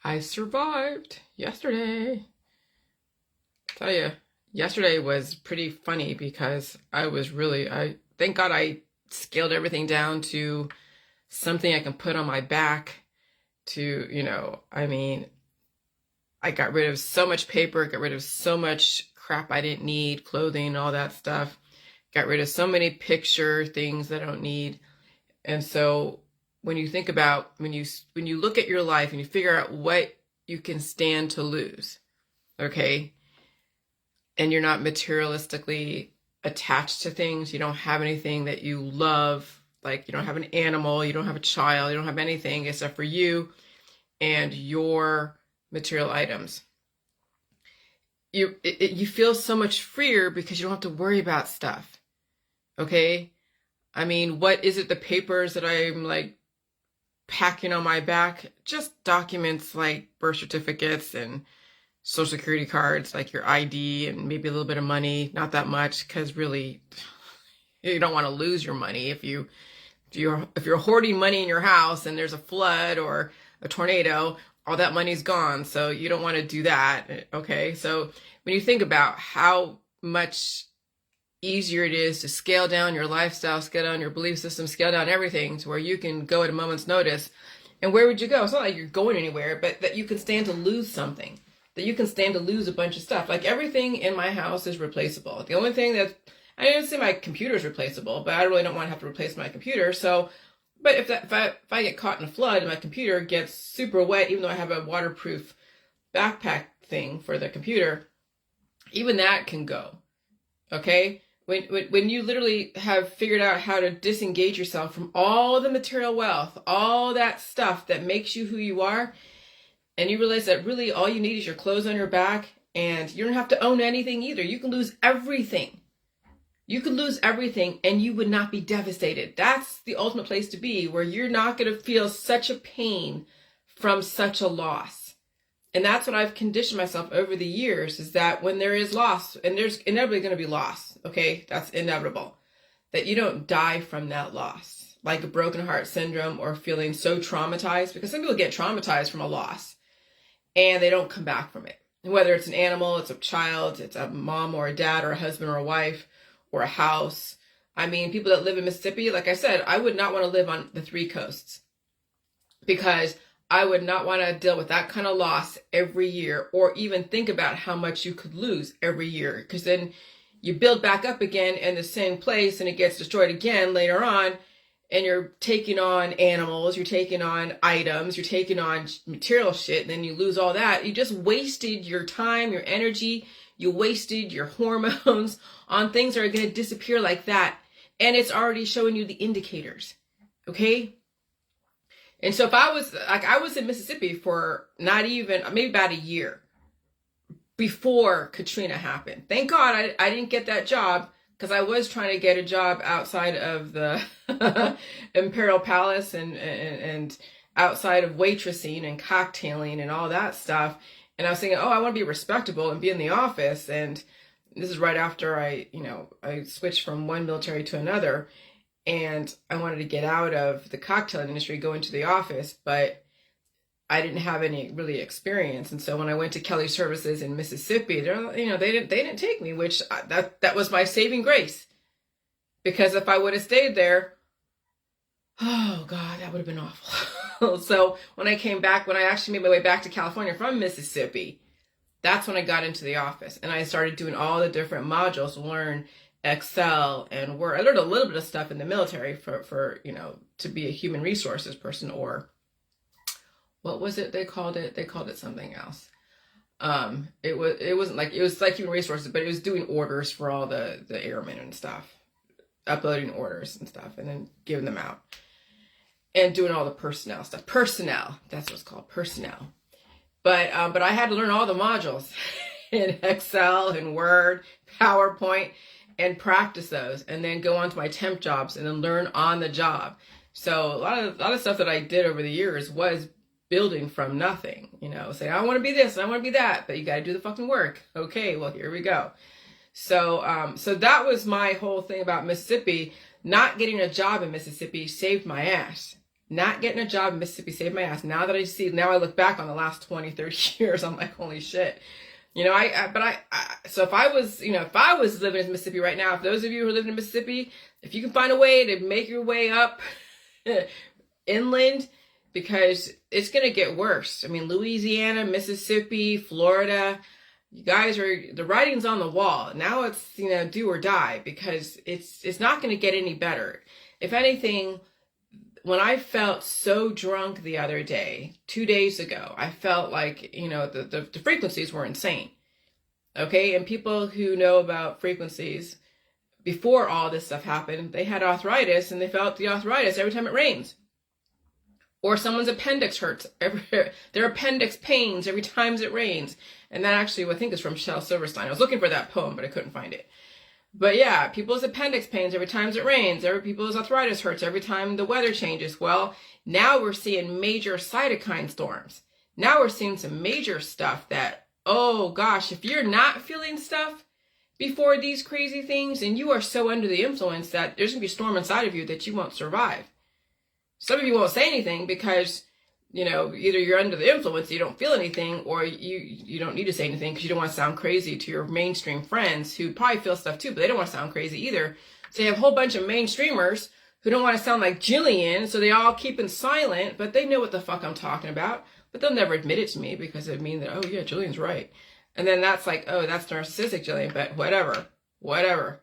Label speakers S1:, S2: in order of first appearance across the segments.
S1: I survived yesterday. Tell you, yesterday was pretty funny because I thank God I scaled everything down to something I can put on my back to, I got rid of so much paper, got rid of so much crap I didn't need, clothing, all that stuff. Got rid of so many picture things that I don't need. And so when you think about when you look at your life and you figure out what you can stand to lose, okay, and you're not materialistically attached to things, you don't have anything that you love, like you don't have an animal, you don't have a child, you don't have anything except for you and your material items. You feel so much freer because you don't have to worry about stuff. Okay? I mean, what is it, the papers that I'm like packing on my back? Just documents like birth certificates and social security cards, like your ID and maybe a little bit of money, not that much, because really you don't want to lose your money if you're hoarding money in your house and there's a flood or a tornado, all that money's gone. So you don't want to do that. Okay. So when you think about how much easier it is to scale down your lifestyle, scale down your belief system, scale down everything to where you can go at a moment's notice. And where would you go? It's not like you're going anywhere, but that you can stand to lose something, that you can stand to lose a bunch of stuff. Like everything in my house is replaceable. The only thing that I didn't say my computer is replaceable, but I really don't want to have to replace my computer. So, but if I get caught in a flood and my computer gets super wet, even though I have a waterproof backpack thing for the computer, even that can go. Okay? When you literally have figured out how to disengage yourself from all the material wealth, all that stuff that makes you who you are, and you realize that really all you need is your clothes on your back, and you don't have to own anything either. You can lose everything. You could lose everything and you would not be devastated. That's the ultimate place to be, where you're not going to feel such a pain from such a loss. And that's what I've conditioned myself over the years, is that when there is loss, and there's inevitably going to be loss, okay? That's inevitable. That you don't die from that loss, like a broken heart syndrome or feeling so traumatized, because some people get traumatized from a loss and they don't come back from it. Whether it's an animal, it's a child, it's a mom or a dad or a husband or a wife, or a house. I mean, people that live in Mississippi, like I said, I would not want to live on the three coasts, because I would not want to deal with that kind of loss every year, or even think about how much you could lose every year, because then you build back up again in the same place and it gets destroyed again later on, and you're taking on animals, you're taking on items, you're taking on material shit, and then you lose all that. You just wasted your time, your energy, you wasted your hormones on things that are going to disappear like that. And it's already showing you the indicators. Okay? And so if I was in Mississippi for not even, maybe about a year before Katrina happened. Thank God I didn't get that job, because I was trying to get a job outside of the Imperial Palace and outside of waitressing and cocktailing and all that stuff. And I was thinking, oh, I want to be respectable and be in the office. And this is right after I switched from one military to another. And I wanted to get out of the cocktail industry, go into the office, but I didn't have any really experience. And so when I went to Kelly Services in Mississippi, they didn't take me, which that was my saving grace. Because if I would have stayed there, oh God, that would have been awful. So when I came back, when I actually made my way back to California from Mississippi, that's when I got into the office and I started doing all the different modules to learn Excel and Word. I learned a little bit of stuff in the military for to be a human resources person, or what was it they called it? They called it something else. It was like human resources, but it was doing orders for all the airmen and stuff, uploading orders and stuff, and then giving them out. And doing all the personnel stuff. Personnel, that's what it's called, personnel. But I had to learn all the modules in Excel and Word, PowerPoint, and practice those, and then go on to my temp jobs and then learn on the job. So a lot of stuff that I did over the years was building from nothing. Say I want to be this, I want to be that, but you got to do the fucking work. Okay, well here we go. So that was my whole thing about Mississippi. Not getting a job in Mississippi saved my ass. Not getting a job in Mississippi saved my ass. Now I look back on the last 20, 30 years, I'm like, holy shit. You know, so if I was living in Mississippi right now, if those of you who are living in Mississippi, if you can find a way to make your way up inland, because it's going to get worse. I mean, Louisiana, Mississippi, Florida, you guys the writing's on the wall. Now it's, do or die, because it's not going to get any better. If anything, when I felt so drunk the other day, 2 days ago, I felt like, the frequencies were insane. Okay. And people who know about frequencies, before all this stuff happened, they had arthritis and they felt the arthritis every time it rains. Or someone's appendix hurts, their appendix pains every time it rains. And that actually, I think, is from Shel Silverstein. I was looking for that poem, but I couldn't find it. But yeah, people's appendix pains every time it rains. People's arthritis hurts every time the weather changes. Well, now we're seeing major cytokine storms. Now we're seeing some major stuff that, oh gosh, if you're not feeling stuff before these crazy things, and you are so under the influence that there's going to be a storm inside of you that you won't survive. Some of you won't say anything because, either you're under the influence, you don't feel anything, or you don't need to say anything because you don't want to sound crazy to your mainstream friends who probably feel stuff too, but they don't want to sound crazy either. So you have a whole bunch of mainstreamers who don't want to sound like Jillian, so they all keeping silent, but they know what the fuck I'm talking about, but they'll never admit it to me because it means that, oh yeah, Jillian's right. And then that's like, oh, that's narcissistic Jillian, but whatever.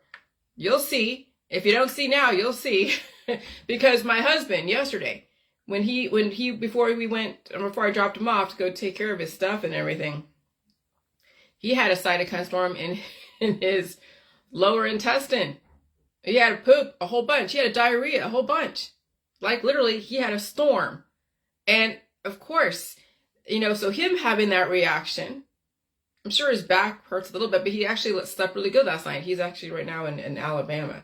S1: You'll see. If you don't see now, you'll see. Because my husband yesterday, before I dropped him off to go take care of his stuff and everything, he had a cytokine storm in his lower intestine. He had poop a whole bunch. He had a diarrhea a whole bunch. Like literally, he had a storm. And of course, so him having that reaction, I'm sure his back hurts a little bit, but he actually slept really good last night. He's actually right now in Alabama.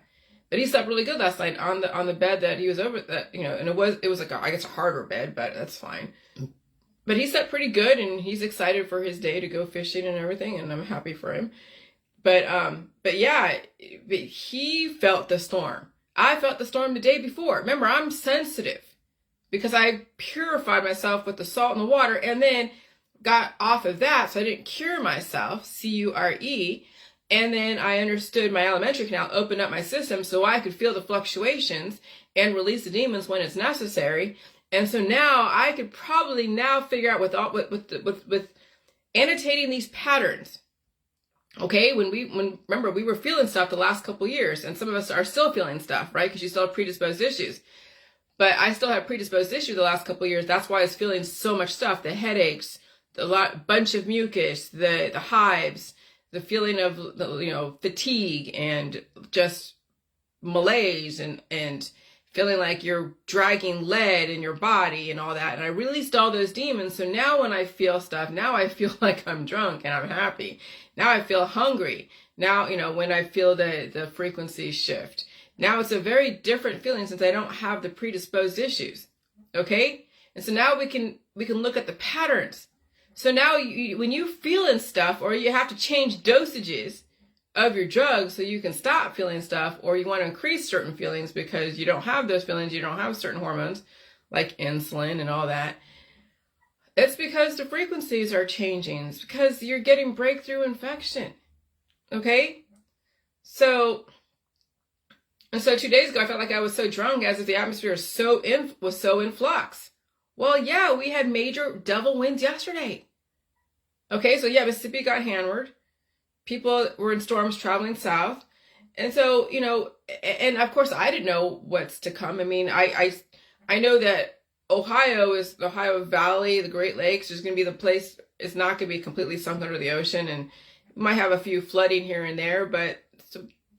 S1: But he slept really good last night on the bed that he was over, that, and it was like I guess a harder bed, but that's fine. But he slept pretty good, and he's excited for his day to go fishing and everything, and I'm happy for him. But yeah, he felt the storm. I felt the storm the day before. Remember, I'm sensitive because I purified myself with the salt and the water, and then got off of that, so I didn't cure myself, C-U-R-E. And then I understood my alimentary canal, opened up my system so I could feel the fluctuations and release the demons when it's necessary. And so now I could probably now figure out with annotating these patterns. Okay, remember we were feeling stuff the last couple years, and some of us are still feeling stuff, right? Because you still have predisposed issues. But I still have predisposed issues the last couple years. That's why I was feeling so much stuff: the headaches, bunch of mucus, the hives, the feeling of fatigue and just malaise and feeling like you're dragging lead in your body and all that. And I released all those demons. So now when I feel stuff, now I feel like I'm drunk and I'm happy. Now I feel hungry. Now, when I feel the frequency shift, now it's a very different feeling since I don't have the predisposed issues. Okay. And so now we can look at the patterns. So now when you feeling stuff, or you have to change dosages of your drugs so you can stop feeling stuff, or you want to increase certain feelings because you don't have those feelings, you don't have certain hormones like insulin and all that, it's because the frequencies are changing. It's because you're getting breakthrough infection. Okay? So 2 days ago, I felt like I was so drunk as if the atmosphere was so in flux. Well, yeah, we had major devil winds yesterday. Okay, so yeah, Mississippi got hammered. People were in storms traveling south. And so, and of course I didn't know what's to come. I mean, I know that Ohio is the Ohio Valley, the Great Lakes is going to be the place. It's not going to be completely sunk under the ocean, and we might have a few flooding here and there, but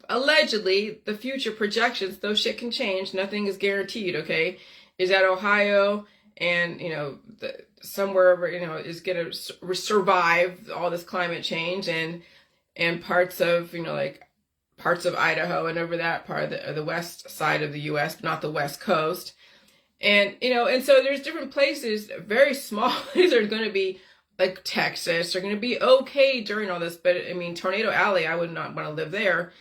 S1: allegedly the future projections, though shit can change, nothing is guaranteed. Okay, is that Ohio and somewhere is going to survive all this climate change, and parts of parts of Idaho and over that part of the west side of the U.S., but not the west coast. And and so there's different places, very small places are going to be like Texas are going to be okay during all this, but I mean Tornado Alley, I would not want to live there.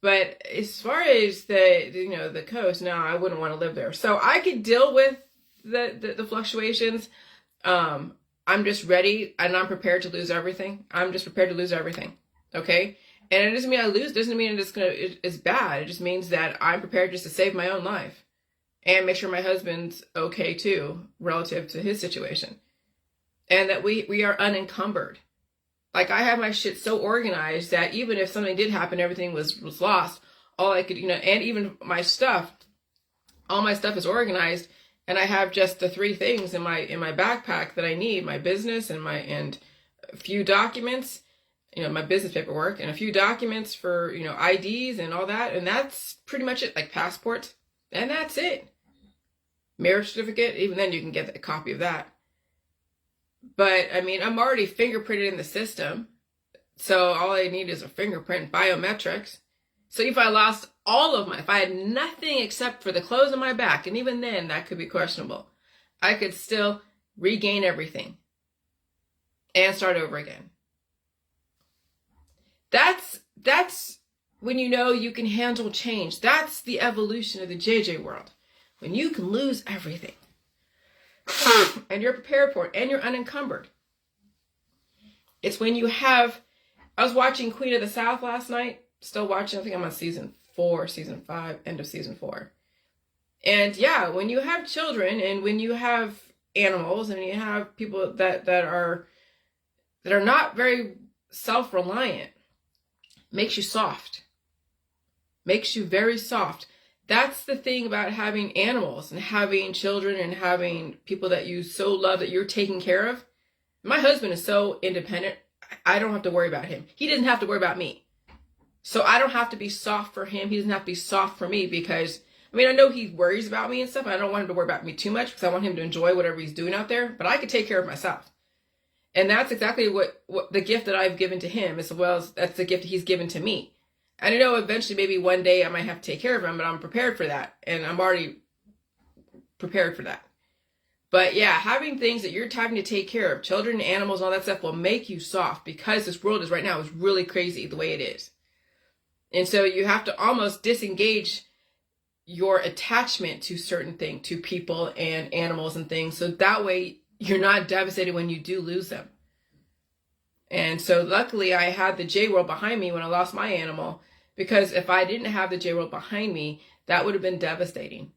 S1: But as far as the coast, no, I wouldn't want to live there. So I could deal with the fluctuations. I'm just ready and I'm prepared to lose everything. I'm just prepared to lose everything. Okay. And it doesn't mean I lose, doesn't mean it's bad. It just means that I'm prepared just to save my own life and make sure my husband's okay too, relative to his situation. And that we are unencumbered. Like, I have my shit so organized that even if something did happen, everything was lost. All I could, and even my stuff, all my stuff is organized, and I have just the 3 things in my backpack that I need: my business and a few documents, my business paperwork, and a few documents for IDs and all that, and that's pretty much it. Like passports, and that's it. Marriage certificate, even then you can get a copy of that. But I mean, I'm already fingerprinted in the system. So all I need is a fingerprint, biometrics. So if I lost if I had nothing except for the clothes on my back, and even then that could be questionable, I could still regain everything and start over again. That's when you can handle change. That's the evolution of the JJ world. When you can lose everything. And you're prepared for it, and you're unencumbered. It's when you have... I was watching Queen of the South last night. Still watching. I think I'm on season 5, end of season 4. And yeah, when you have children, and when you have animals, and you have people that are not very self-reliant, makes you soft. Makes you very soft. That's the thing about having animals and having children and having people that you so love that you're taking care of. My husband is so independent. I don't have to worry about him. He doesn't have to worry about me. So I don't have to be soft for him. He doesn't have to be soft for me because, I know he worries about me and stuff. And I don't want him to worry about me too much because I want him to enjoy whatever he's doing out there. But I could take care of myself. And that's exactly what the gift that I've given to him, as well as that's the gift he's given to me. And I know eventually maybe one day I might have to take care of him, but I'm prepared for that. And I'm already prepared for that. But yeah, having things that you're having to take care of, children, animals, and all that stuff will make you soft because this world right now is really crazy the way it is. And so you have to almost disengage your attachment to certain things, to people and animals and things. So that way you're not devastated when you do lose them. And so luckily I had the J world behind me when I lost my animal. Because if I didn't have the J world behind me, that would have been devastating.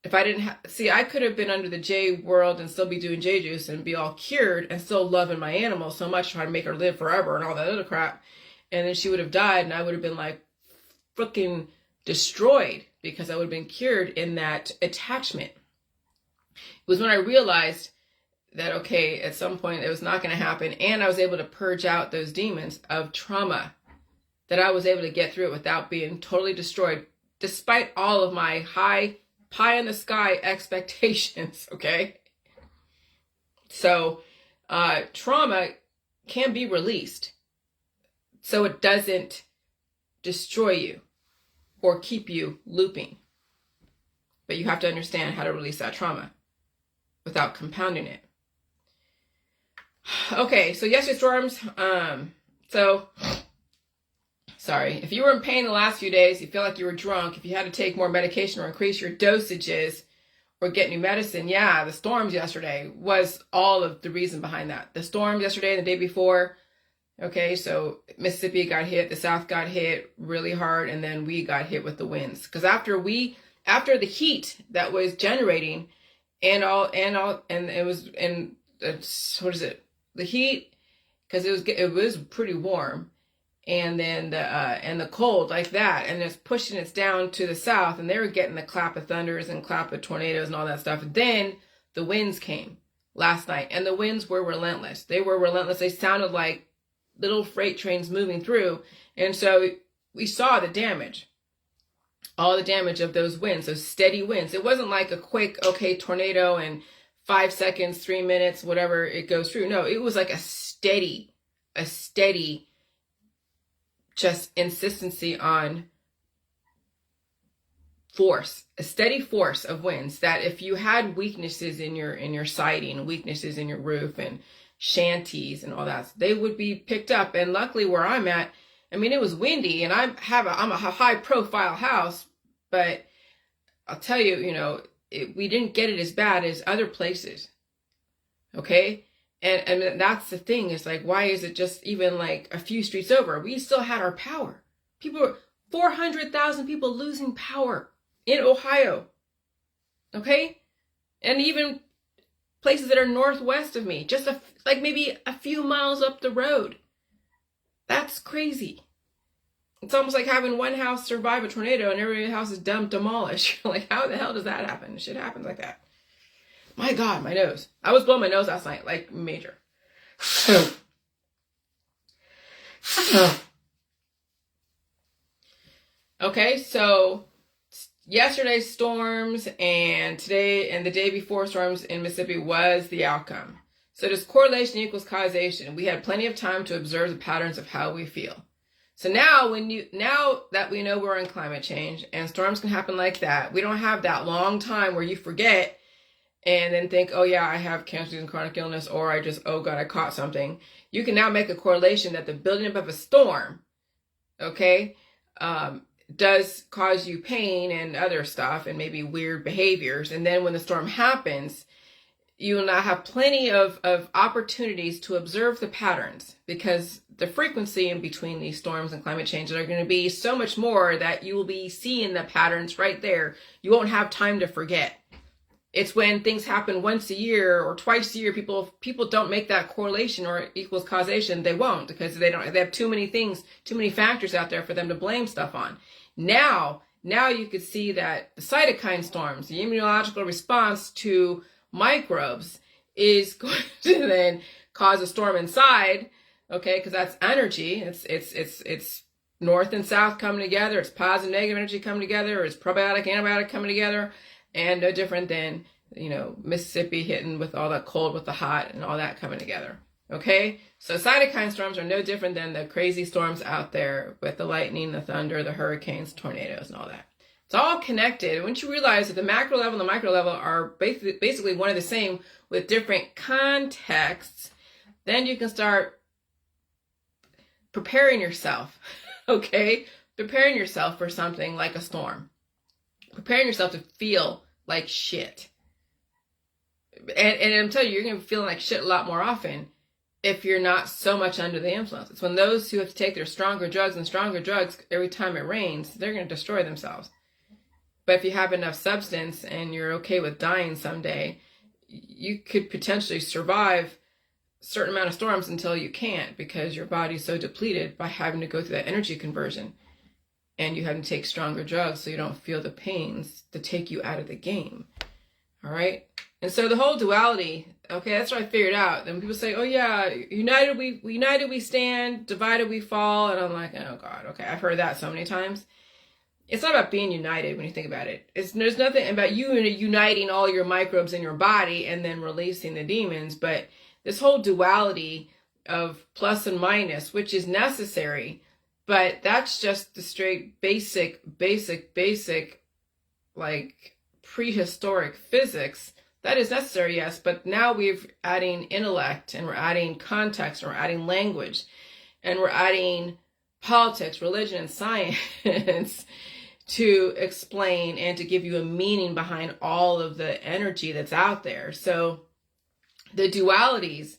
S1: If I didn't I could have been under the J world and still be doing J juice and be all cured and still loving my animal so much, trying to make her live forever and all that other crap. And then she would have died and I would have been like freaking destroyed because I would have been cured in that attachment. It was when I realized that, okay, at some point it was not going to happen. And I was able to purge out those demons of trauma, that I was able to get through it without being totally destroyed, despite all of my high pie in the sky expectations. Okay. So, trauma can be released so it doesn't destroy you or keep you looping. But you have to understand how to release that trauma without compounding it. Okay, so yesterday's storms. Sorry, if you were in pain the last few days, you feel like you were drunk, if you had to take more medication or increase your dosages or get new medicine, yeah, the storms yesterday was all of the reason behind that. The storms yesterday and the day before, okay, so Mississippi got hit, the South got hit really hard, and then we got hit with the winds. Because after the heat that was generating, and it was the heat, because it was pretty warm. And then the cold like that, and it's pushing us down to the south, and they were getting the clap of thunders and clap of tornadoes and all that stuff. Then the winds came last night, and the winds were relentless. They were relentless. They sounded like little freight trains moving through, and so we saw the damage, all the damage of those winds, those steady winds. It wasn't like a quick, okay, tornado and 5 seconds, 3 minutes, whatever it goes through. No, it was like a steady just insistency on force, a steady force of winds, that if you had weaknesses in your siding, weaknesses in your roof and shanties and all that, they would be picked up. And luckily where I'm at, I mean, it was windy, and I'm a high profile house, but I'll tell you, we didn't get it as bad as other places. Okay. And that's the thing, is like, why is it just even like a few streets over? We still had our power. 400,000 people losing power in Ohio. Okay. And even places that are northwest of me, just like maybe a few miles up the road. That's crazy. It's almost like having one house survive a tornado and every house is demolished. Like, how the hell does that happen? Shit happens like that. My God, my nose. I was blowing my nose last night, like major. Okay, so yesterday's storms and today and the day before storms in Mississippi was the outcome. So does correlation equals causation? We had plenty of time to observe the patterns of how we feel. So now that we know we're in climate change and storms can happen like that, we don't have that long time where you forget and then think, oh yeah, I have cancer and chronic illness, or oh God, I caught something. You can now make a correlation that the building up of a storm, okay, does cause you pain and other stuff and maybe weird behaviors. And then when the storm happens, you will now have plenty of opportunities to observe the patterns, because the frequency in between these storms and climate change are going to be so much more that you will be seeing the patterns right there. You won't have time to forget. It's when things happen once a year or twice a year, people don't make that correlation or equals causation. They won't, because they have too many things, too many factors out there for them to blame stuff on. Now you could see that the cytokine storms, the immunological response to microbes, is going to then cause a storm inside, okay, because that's energy. It's north and south coming together. It's positive, negative energy coming together. It's probiotic, antibiotic coming together. And no different than, Mississippi hitting with all that cold with the hot and all that coming together. Okay? So cytokine storms are no different than the crazy storms out there with the lightning, the thunder, the hurricanes, tornadoes, and all that. It's all connected. Once you realize that the macro level and the micro level are basically one and the same with different contexts, then you can start preparing yourself, okay? Preparing yourself for something like a storm. Preparing yourself to feel like shit. And I'm telling you, you're going to be feeling like shit a lot more often if you're not so much under the influence. It's when those who have to take their stronger drugs every time it rains, they're going to destroy themselves. But if you have enough substance and you're okay with dying someday, you could potentially survive a certain amount of storms until you can't, because your body's so depleted by having to go through that energy conversion. And you have to take stronger drugs so you don't feel the pains to take you out of the game. All right? And so the whole duality, okay, that's what I figured out. Then people say, oh yeah, united we stand, divided we fall. And I'm like, oh God, okay, I've heard that so many times. It's not about being united when you think about it. There's nothing about you uniting all your microbes in your body and then releasing the demons. But this whole duality of plus and minus, which is necessary, but that's just the straight basic, like prehistoric physics. That is necessary, yes, but now we're adding intellect, and we're adding context, and we're adding language, and we're adding politics, religion, and science to explain and to give you a meaning behind all of the energy that's out there. So the dualities,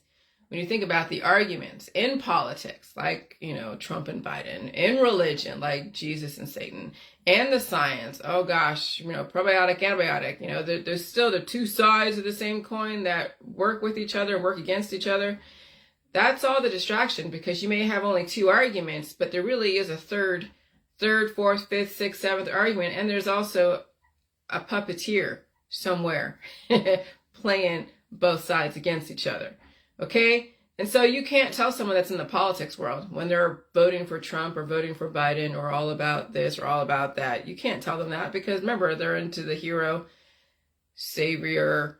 S1: when you think about the arguments in politics, like, Trump and Biden, in religion, like Jesus and Satan, and the science, oh gosh, probiotic, antibiotic, there's still the two sides of the same coin that work with each other, work against each other. That's all the distraction, because you may have only two arguments, but there really is a third, fourth, fifth, sixth, seventh argument, and there's also a puppeteer somewhere playing both sides against each other. Okay? And so you can't tell someone that's in the politics world when they're voting for Trump or voting for Biden or all about this or all about that. You can't tell them that, because remember, they're into the hero, savior,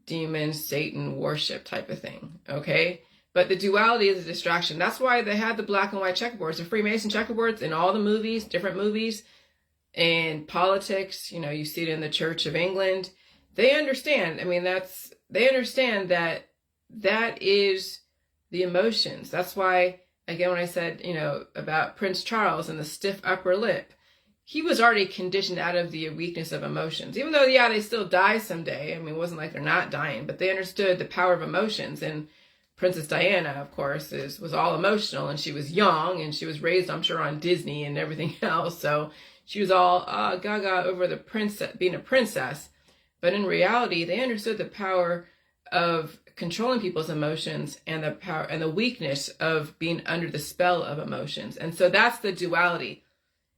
S1: demon, Satan worship type of thing. Okay? But the duality is a distraction. That's why they had the black and white checkerboards, the Freemason checkerboards in all the movies, different movies, and politics. You see it in the Church of England. They understand. They understand that is the emotions. That's why again, when I said, about Prince Charles and the stiff upper lip, he was already conditioned out of the weakness of emotions. Even though, yeah, they still die someday. I mean, it wasn't like they're not dying, but they understood the power of emotions. And Princess Diana, of course, was all emotional, and she was young, and she was raised, I'm sure, on Disney and everything else. So she was all gaga over the princess, being a princess. But in reality, they understood the power of controlling people's emotions and the power and the weakness of being under the spell of emotions. And so that's the duality.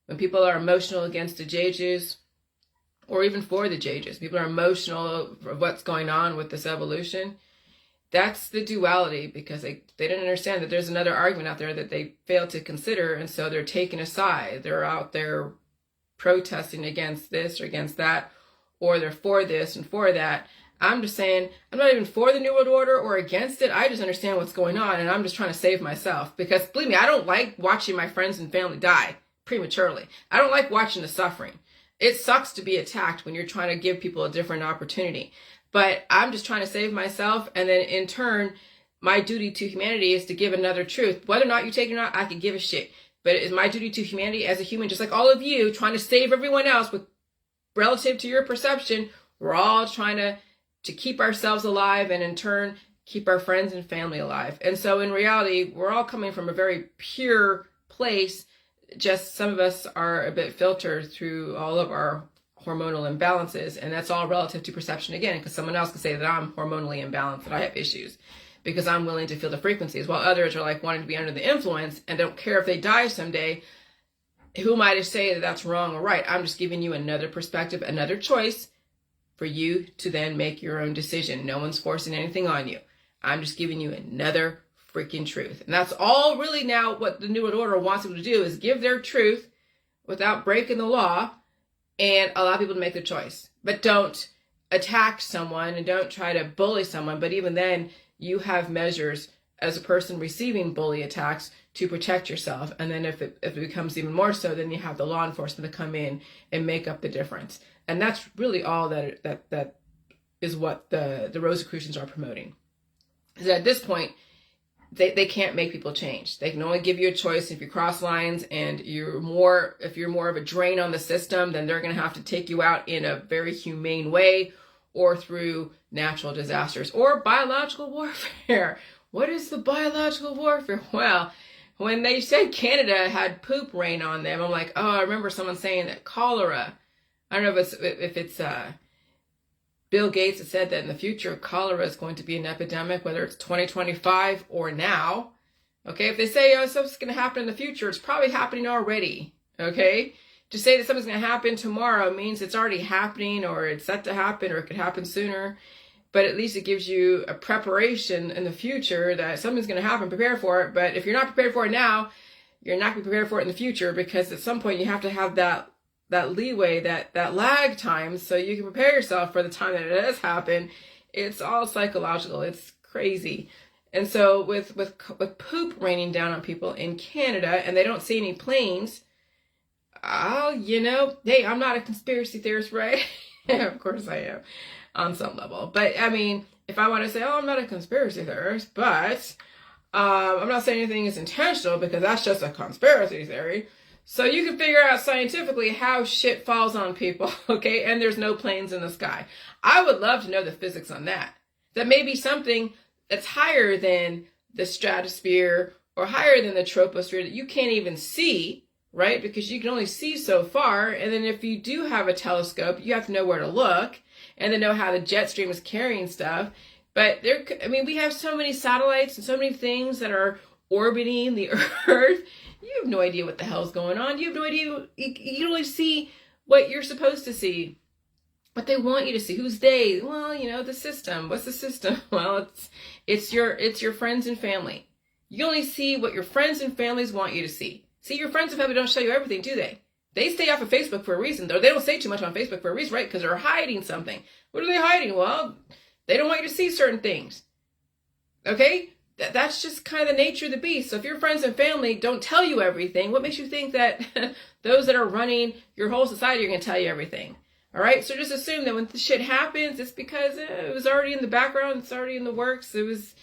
S1: When people are emotional against the dosages, or even for the dosages, people are emotional of what's going on with this evolution. That's the duality, because they didn't understand that there's another argument out there that they failed to consider, and so they're taking a side. They're out there protesting against this or against that, or they're for this and for that. I'm just saying, I'm not even for the New World Order or against it. I just understand what's going on, and I'm just trying to save myself. Because believe me, I don't like watching my friends and family die prematurely. I don't like watching the suffering. It sucks to be attacked when you're trying to give people a different opportunity. But I'm just trying to save myself, and then in turn, my duty to humanity is to give another truth. Whether or not you take it or not, I could give a shit. But it is my duty to humanity as a human, just like all of you, trying to save everyone else with relative to your perception. We're all trying to keep ourselves alive, and in turn, keep our friends and family alive. And so in reality, we're all coming from a very pure place. Just some of us are a bit filtered through all of our hormonal imbalances, and that's all relative to perception again, because someone else could say that I'm hormonally imbalanced, that I have issues because I'm willing to feel the frequencies, while others are like wanting to be under the influence and don't care if they die someday. Who am I to say that that's wrong or right? I'm just giving you another perspective, another choice for you to then make your own decision. No one's forcing anything on you. I'm just giving you another freaking truth. And that's all really now what the New World Order wants people to do, is give their truth without breaking the law and allow people to make their choice. But don't attack someone and don't try to bully someone. But even then, you have measures as a person receiving bully attacks to protect yourself. And then if it becomes even more so, then you have the law enforcement to come in and make up the difference. And that's really all that is what the Rosicrucians are promoting. Is that at this point, they can't make people change. They can only give you a choice. If you cross lines and if you're more of a drain on the system, then they're going to have to take you out in a very humane way, or through natural disasters or biological warfare. What is the biological warfare? Well, when they said Canada had poop rain on them, I'm like, oh, I remember someone saying that cholera. I don't know if it's Bill Gates has said that in the future, cholera is going to be an epidemic, whether it's 2025 or now. Okay, if they say, oh, something's going to happen in the future, it's probably happening already. Okay, to say that something's going to happen tomorrow means it's already happening, or it's set to happen, or it could happen sooner. But at least it gives you a preparation in the future that something's going to happen, prepare for it. But if you're not prepared for it now, you're not going to be prepared for it in the future, because at some point you have to have that leeway, that lag time, so you can prepare yourself for the time that it does happen. It's all psychological. It's crazy. And so with poop raining down on people in Canada, and they don't see any planes, hey, I'm not a conspiracy theorist, right? Of course I am, on some level. But I mean, if I want to say, oh, I'm not a conspiracy theorist, but I'm not saying anything is intentional, because that's just a conspiracy theory. So you can figure out scientifically how shit falls on people, okay? And there's no planes in the sky. I would love to know the physics on that. That may be something that's higher than the stratosphere or higher than the troposphere that you can't even see, right? Because you can only see so far. And then if you do have a telescope, you have to know where to look and then know how the jet stream is carrying stuff. But we have so many satellites and so many things that are orbiting the Earth. You have no idea what the hell's going on. You have no idea. You can only see what you're supposed to see, what they want you to see. Who's they? Well, the system. What's the system? Well, it's your friends and family. You only see what your friends and families want you to see. See, your friends and family don't show you everything, do they? They stay off of Facebook for a reason, though. They don't say too much on Facebook for a reason, right? Because they're hiding something. What are they hiding? Well, they don't want you to see certain things. Okay? That's just kind of the nature of the beast. So if your friends and family don't tell you everything, what makes you think that those that are running your whole society are going to tell you everything? All right? So just assume that when the shit happens, it's because it was already in the background. It's already in the works. It was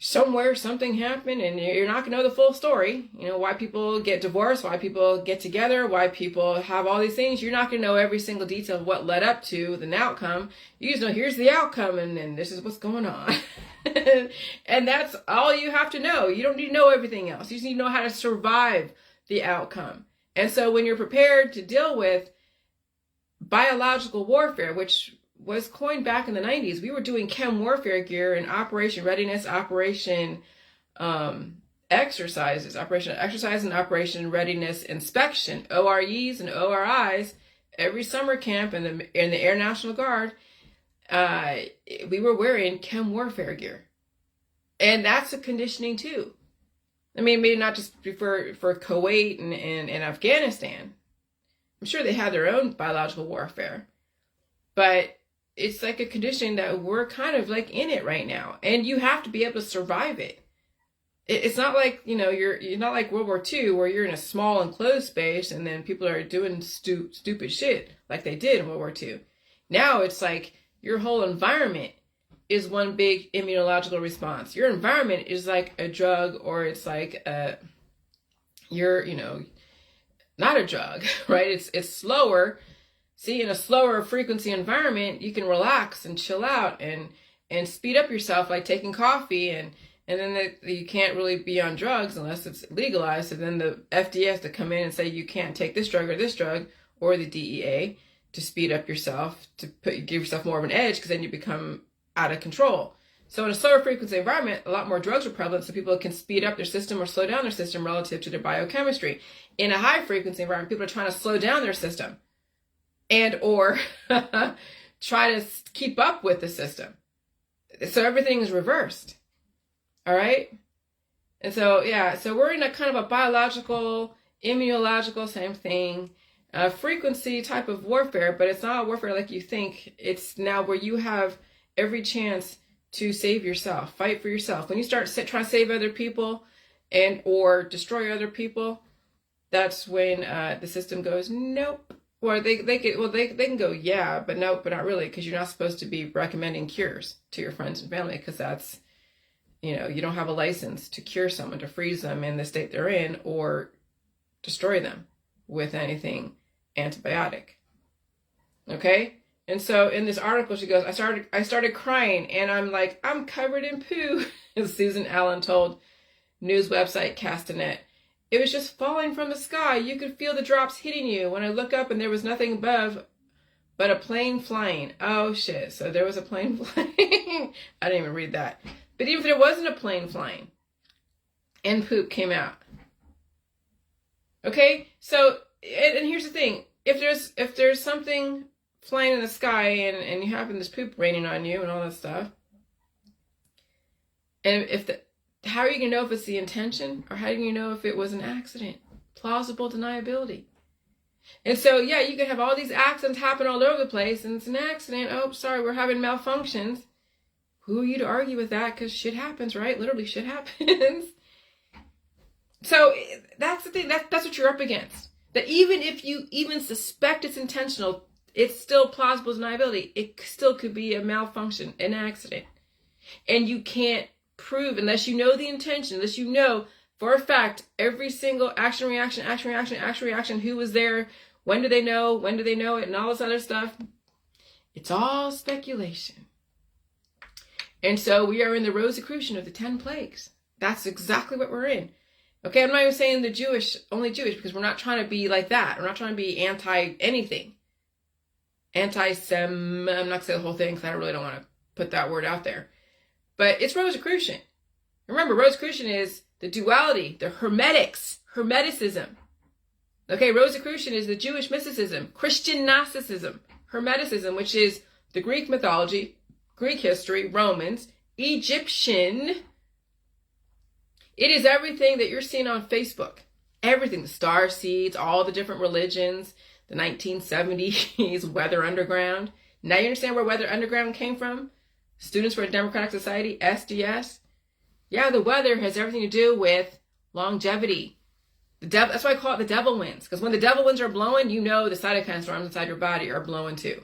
S1: somewhere something happened, and you're not gonna know the full story. You know, why people get divorced, why people get together, why people have all these things. You're not gonna know every single detail of what led up to the outcome. You just know here's the outcome, and this is what's going on. And that's all you have to know. You don't need to know everything else. You just need to know how to survive the outcome. And so when you're prepared to deal with biological warfare, which was coined back in the 90s, we were doing chem warfare gear and operation readiness, operation exercises, operation exercise and operation readiness inspection, OREs and ORIs, every summer camp in the Air National Guard. We were wearing chem warfare gear. And that's a conditioning too. I mean, maybe not just for Kuwait and Afghanistan. I'm sure they had their own biological warfare. But it's like a condition that we're kind of like in it right now. And you have to be able to survive it. It's not like, you know, you're not like World War II where you're in a small enclosed space and then people are doing stupid shit like they did in World War II. Now it's like your whole environment is one big immunological response. Your environment is like a drug, or it's like you're, you know, not a drug, right? It's slower. See, in a slower frequency environment, you can relax and chill out and speed up yourself, like taking coffee, and then you can't really be on drugs unless it's legalized. So then the FDA has to come in and say you can't take this drug or the DEA to speed up yourself, to give yourself more of an edge, because then you become out of control. So in a slower frequency environment, a lot more drugs are prevalent, so people can speed up their system or slow down their system relative to their biochemistry. In a high frequency environment, people are trying to slow down their system and or try to keep up with the system. So everything is reversed. All right? And so, yeah, so we're in a kind of a biological, immunological, same thing, frequency type of warfare, but it's not a warfare like you think. It's now where you have every chance to save yourself, fight for yourself. When you start trying to save other people and or destroy other people, that's when the system goes, nope. Or they can go, yeah, but no, but not really, because you're not supposed to be recommending cures to your friends and family, because that's, you know, you don't have a license to cure someone, to freeze them in the state they're in, or destroy them with anything antibiotic. Okay? And so in this article, she goes, I started crying, and I'm like, I'm covered in poo, as Susan Allen told news website Castanet. It was just falling from the sky. You could feel the drops hitting you. When I look up and there was nothing above but a plane flying. Oh shit, so there was a plane flying. I didn't even read that. But even if there wasn't a plane flying and poop came out. Okay, so, and here's the thing. If there's something flying in the sky and you have this poop raining on you and all that stuff, and how are you going to know if it's the intention, or how do you know if it was an accident? Plausible deniability. And so, yeah, you can have all these accidents happen all over the place, and it's an accident. Oh, sorry, we're having malfunctions. Who are you to argue with that? Because shit happens, right? Literally, shit happens. So that's the thing. That's what you're up against. That even if you even suspect it's intentional, it's still plausible deniability. It still could be a malfunction, an accident. And you can't prove, unless you know the intention, unless you know for a fact every single action, reaction, who was there, when do they know it, and all this other stuff. It's all speculation. And so we are in the Rosicrucian of the 10 plagues. That's exactly what we're in. Okay, I'm not even saying only Jewish, because we're not trying to be like that. We're not trying to be anti-anything. Anti-Sem, I'm not going to say the whole thing, because I really don't want to put that word out there. But it's Rosicrucian. Remember, Rosicrucian is the duality, the Hermeticism. Okay, Rosicrucian is the Jewish mysticism, Christian Gnosticism, Hermeticism, which is the Greek mythology, Greek history, Romans, Egyptian. It is everything that you're seeing on Facebook. Everything, the star seeds, all the different religions, the 1970s Weather Underground. Now you understand where Weather Underground came from? Students for a Democratic Society, SDS. Yeah, the weather has everything to do with longevity. That's why I call it the devil winds. Because when the devil winds are blowing, you know the cytokine storms inside your body are blowing too.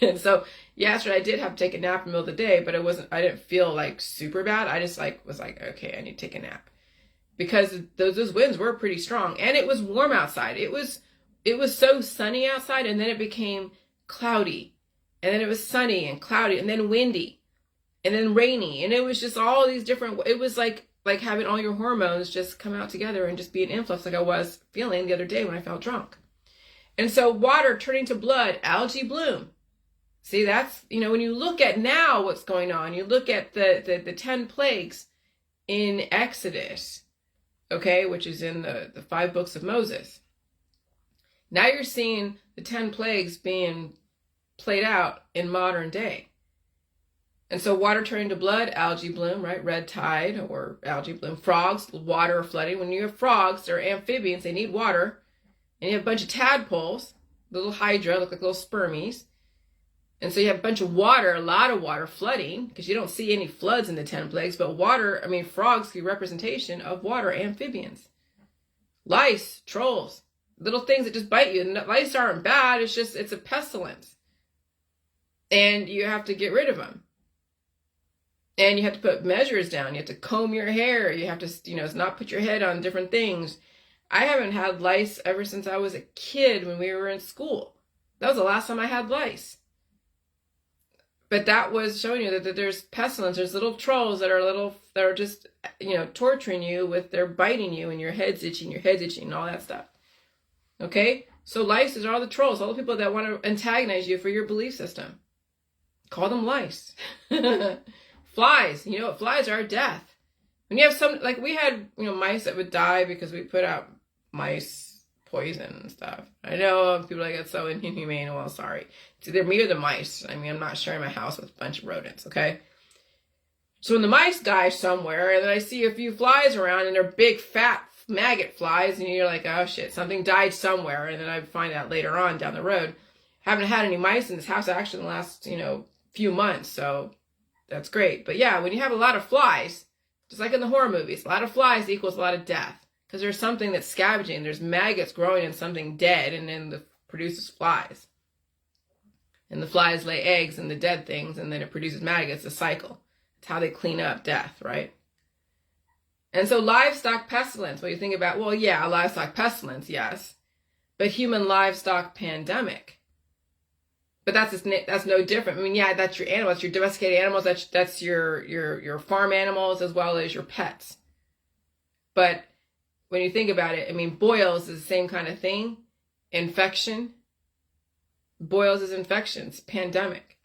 S1: And so yesterday I did have to take a nap in the middle of the day, but I didn't feel like super bad. I just was like, okay, I need to take a nap because those winds were pretty strong and it was warm outside. It was so sunny outside, and then it became cloudy, and then it was sunny and cloudy, and then windy, and then rainy, and it was just all these different. It was like having all your hormones just come out together and just be an influx, like I was feeling the other day when I felt drunk. And so water turning to blood, algae bloom. See, that's, when you look at now what's going on, you look at the 10 plagues in Exodus, okay, which is in the 5 books of Moses. Now you're seeing the 10 plagues being played out in modern day. And so water turning to blood, algae bloom, right? Red tide or algae bloom. Frogs, water flooding. When you have frogs, they're amphibians, they need water. And you have a bunch of tadpoles, little hydra, look like little spermies. And so you have a bunch of water, a lot of water flooding, because you don't see any floods in the 10 plagues, but frogs give representation of water amphibians. Lice, trolls, little things that just bite you. And lice aren't bad, it's a pestilence. And you have to get rid of them. And you have to put measures down. You have to comb your hair. You have to, not put your head on different things. I haven't had lice ever since I was a kid when we were in school. That was the last time I had lice. But that was showing you that there's pestilence. There's little trolls that are just, torturing you they're biting you and your head's itching, and all that stuff. Okay? So lice are all the trolls, all the people that want to antagonize you for your belief system. Call them lice. Flies, flies are death. When you have we had, mice that would die because we put out mice poison and stuff. I know people are like, that's so inhumane. Well, sorry. It's either me or the mice. I'm not sharing my house with a bunch of rodents, okay? So when the mice die somewhere, and then I see a few flies around, and they're big, fat maggot flies, and you're like, oh shit, something died somewhere, and then I find out later on down the road. Haven't had any mice in this house actually in the last, few months, so that's great. But yeah, when you have a lot of flies, just like in the horror movies, a lot of flies equals a lot of death. Because there's something that's scavenging. There's maggots growing in something dead, and then it produces flies. And the flies lay eggs in the dead things, and then it produces maggots. It's a cycle. It's how they clean up death, right? And so livestock pestilence, what you think about, well, yeah, livestock pestilence, yes. But human livestock pandemic. But that's no different. Yeah, that's your animals, your domesticated animals, that's your farm animals as well as your pets. But when you think about it, boils is the same kind of thing. Infection. Boils is infections, pandemic.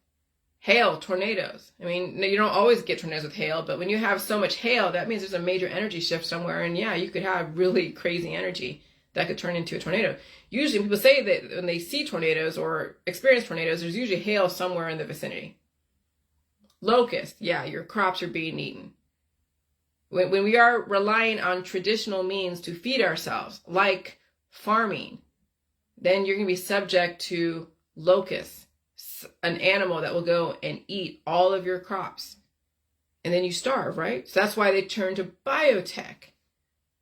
S1: Hail, tornadoes. You don't always get tornadoes with hail, but when you have so much hail, that means there's a major energy shift somewhere, and yeah, you could have really crazy energy that could turn into a tornado. Usually people say that when they see tornadoes or experience tornadoes, there's usually hail somewhere in the vicinity. Locust, yeah, your crops are being eaten. When we are relying on traditional means to feed ourselves, like farming, then you're going to be subject to locusts, an animal that will go and eat all of your crops. And then you starve, right? So that's why they turn to biotech.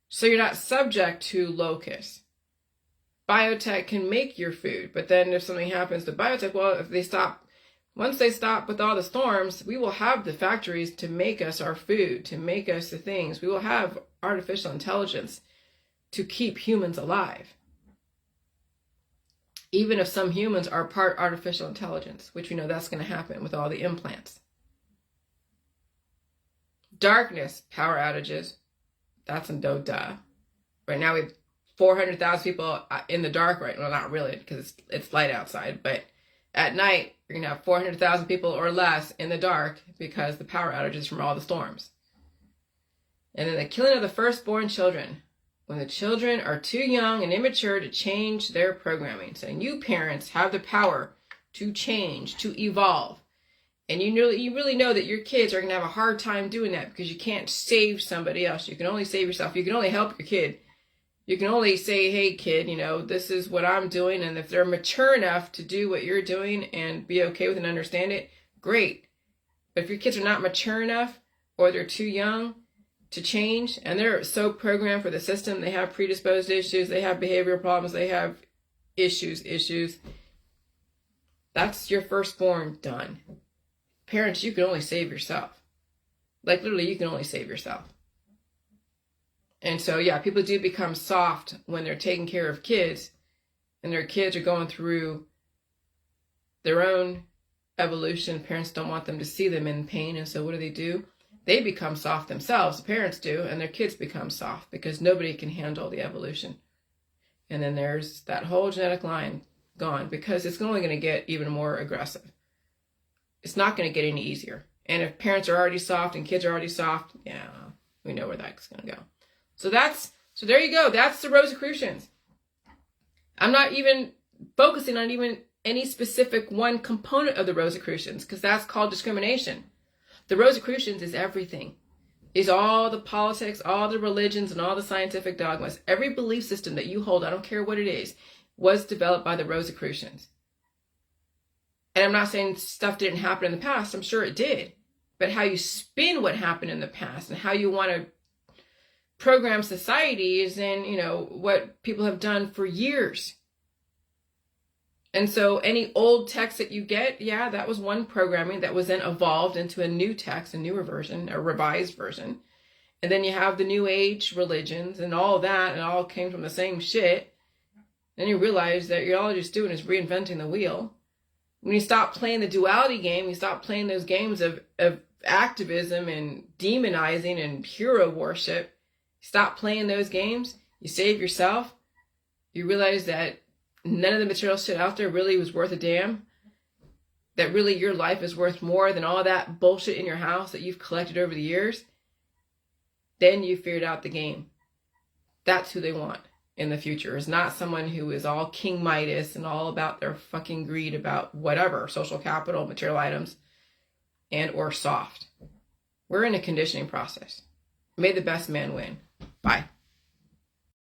S1: So you're not subject to locusts. Biotech can make your food, but then if something happens to biotech, well, once they stop with all the storms, we will have the factories to make us our food, to make us the things. We will have artificial intelligence to keep humans alive. Even if some humans are part artificial intelligence, which we know that's going to happen with all the implants. Darkness, power outages. That's a duh. Right now we have 400,000 people in the dark right now. Well, not really, because it's light outside, but at night, you're going to have 400,000 people or less in the dark because the power outages from all the storms. And then the killing of the firstborn children. When the children are too young and immature to change their programming. So you parents have the power to change, to evolve. And you really know that your kids are going to have a hard time doing that because you can't save somebody else. You can only save yourself. You can only help your kid. You can only say, hey, kid, this is what I'm doing. And if they're mature enough to do what you're doing and be okay with it and understand it, great. But if your kids are not mature enough or they're too young to change and they're so programmed for the system, they have predisposed issues, they have behavioral problems, they have issues, That's your firstborn done. Parents, you can only save yourself. Like literally, you can only save yourself. And so, yeah, people do become soft when they're taking care of kids and their kids are going through their own evolution. Parents don't want them to see them in pain. And so what do? They become soft themselves. The parents do, and their kids become soft because nobody can handle the evolution. And then there's that whole genetic line gone because it's only going to get even more aggressive. It's not going to get any easier. And if parents are already soft and kids are already soft, yeah, we know where that's going to go. So there you go. That's the Rosicrucians. I'm not even focusing on even any specific one component of the Rosicrucians because that's called discrimination. The Rosicrucians is everything. Is all the politics, all the religions, and all the scientific dogmas. Every belief system that you hold, I don't care what it is, was developed by the Rosicrucians. And I'm not saying stuff didn't happen in the past. I'm sure it did. But how you spin what happened in the past and how you want to program society is in, what people have done for years. And so any old text that you get, yeah, that was one programming that was then evolved into a new text, a newer version, a revised version. And then you have the new age religions and all that, and it all came from the same shit. Then you realize that you're all just doing is reinventing the wheel. When you stop playing the duality game, you stop playing those games of activism and demonizing and hero worship, stop playing those games, you save yourself, you realize that none of the material shit out there really was worth a damn, that really your life is worth more than all that bullshit in your house that you've collected over the years, then you figured out the game. That's who they want in the future, is not someone who is all King Midas and all about their fucking greed about whatever, social capital, material items, and or soft. We're in a conditioning process. May the best man win. Bye.